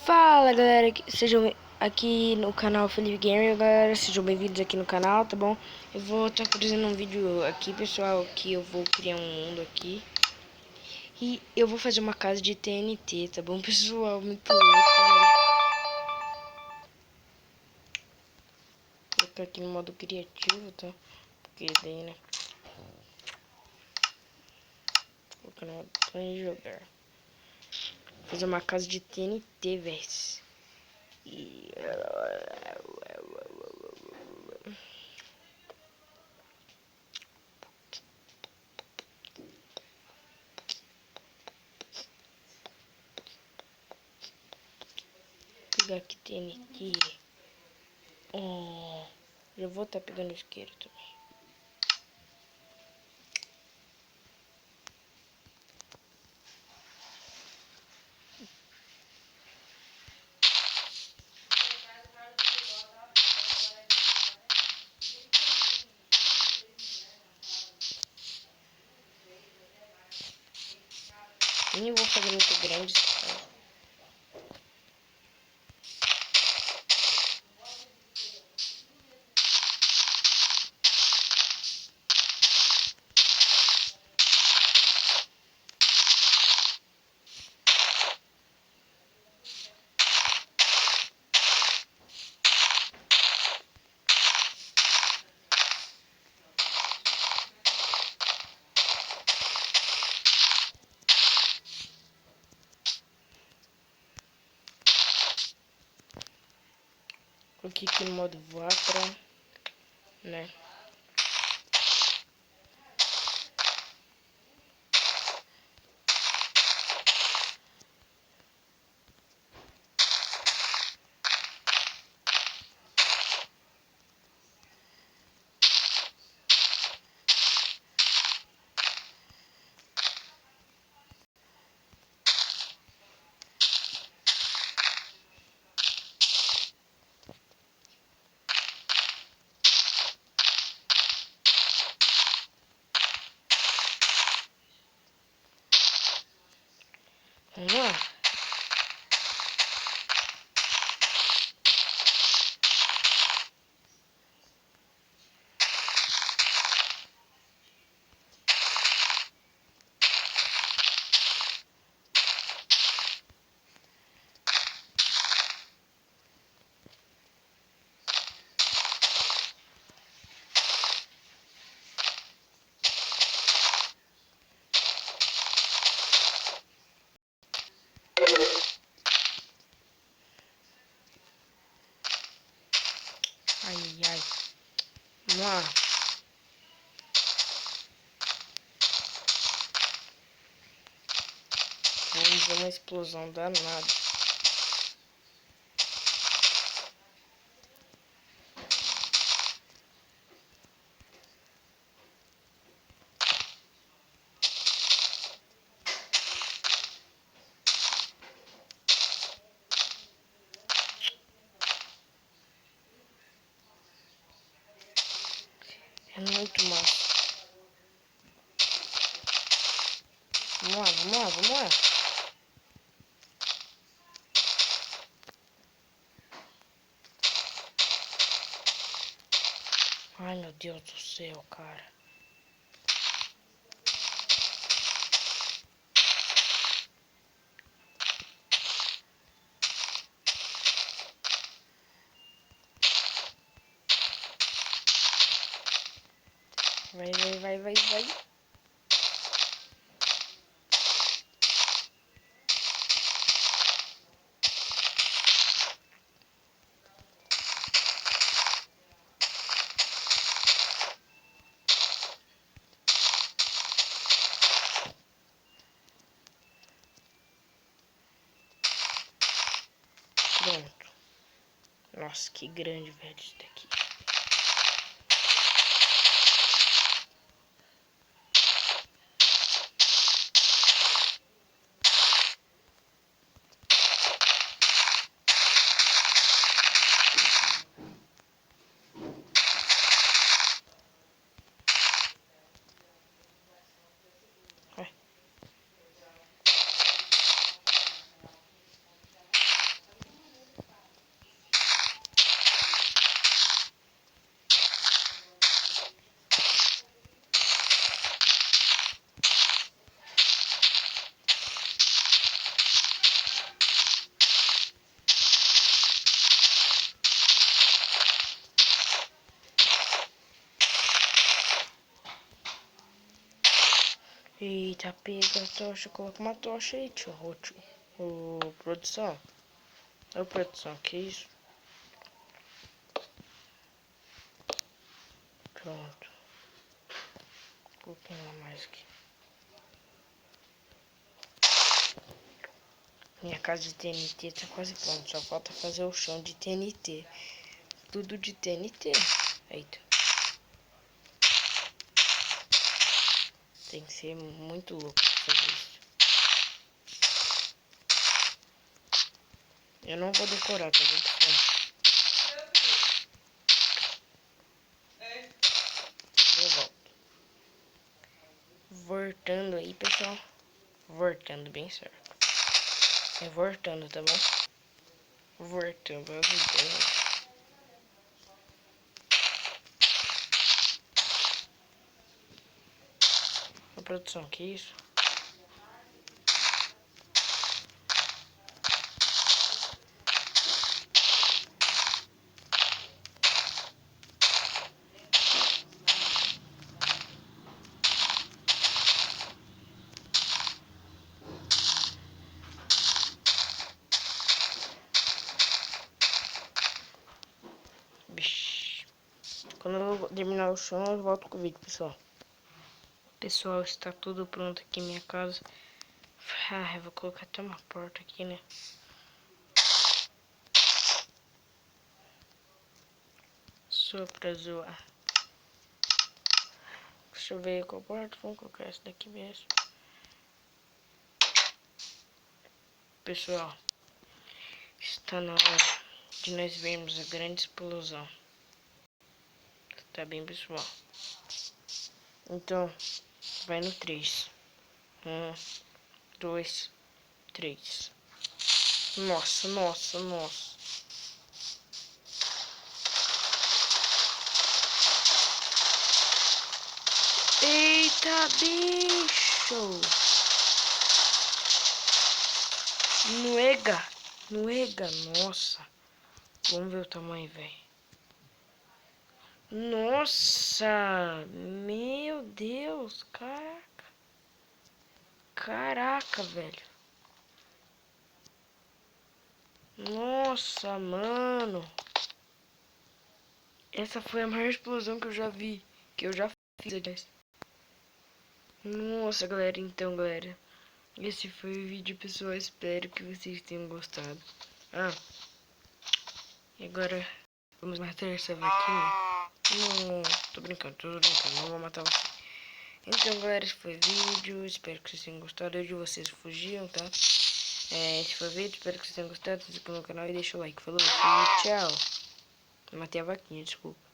Fala galera, sejam aqui no canal Felipe Gamer, galera, sejam bem-vindos aqui no canal, tá bom? Eu vou estar produzindo um vídeo aqui, pessoal, que eu vou criar um mundo aqui e eu vou fazer uma casa de TNT, tá bom, pessoal? Muito louco, velho. Vou colocar aqui no modo criativo, tá? Porque daí, né? Vou colocar no modo pra jogar. Vou fazer uma casa de TNT, velho. E... pegar aqui TNT. Já vou estar pegando isqueiro também. Eu nem vou fazer muito grande. Coloquei aqui no modo voar pra, né? Vamos lá. Ai, ai. Vamos lá. Vamos ver uma explosão danada. É muito massa. Vamos lá, vamos lá, vamos lá. Ai, meu Deus do céu, cara. Vai, vai, vai, vai, vai. Pronto. Nossa, que grande, velho, isso daqui. Eita, pega a tocha, coloca uma tocha aí, tio. Ô, produção. Ô, produção, que isso? Pronto. Coloquei uma mais aqui. Minha casa de TNT tá quase pronta. Só falta fazer o chão de TNT. Tudo de TNT. Eita. Tem que ser muito louco pra fazer isso. Eu não vou decorar, tá vendo, pessoal? Eu volto. Voltando aí, pessoal. Voltando bem certo. É voltando, tá bom? Voltando as ideias. A produção, que isso? Vixe. Quando eu terminar o chão, eu volto com o vídeo, pessoal. Pessoal, está tudo pronto aqui em minha casa. Ah, eu vou colocar até uma porta aqui, né? Só pra zoar. Deixa eu ver qual porta. Vamos colocar essa daqui mesmo. Pessoal, está na hora de nós vermos a grande explosão. Tá bem, pessoal? Então, vai no 3. 1, 2, 3. Nossa, nossa, nossa. Eita, bicho! Nuega! Nuega, nossa. Vamos ver o tamanho, velho. Nossa! Meu Deus, caraca. Caraca, velho. Nossa, mano. Essa foi a maior explosão que eu já vi. Que eu já fiz, aliás. Nossa, galera. Então, galera. Esse foi o vídeo, pessoal. Espero que vocês tenham gostado. Ah. E agora, vamos matar essa vaquinha. Não, tô brincando. Não vou matar você. Então, galera, esse foi o vídeo. Espero que vocês tenham gostado. Hoje vocês fugiam, tá? Esse foi o vídeo. Espero que vocês tenham gostado. Se inscreva no canal e deixa o like. Falou, fui, tchau. Matei a vaquinha, desculpa.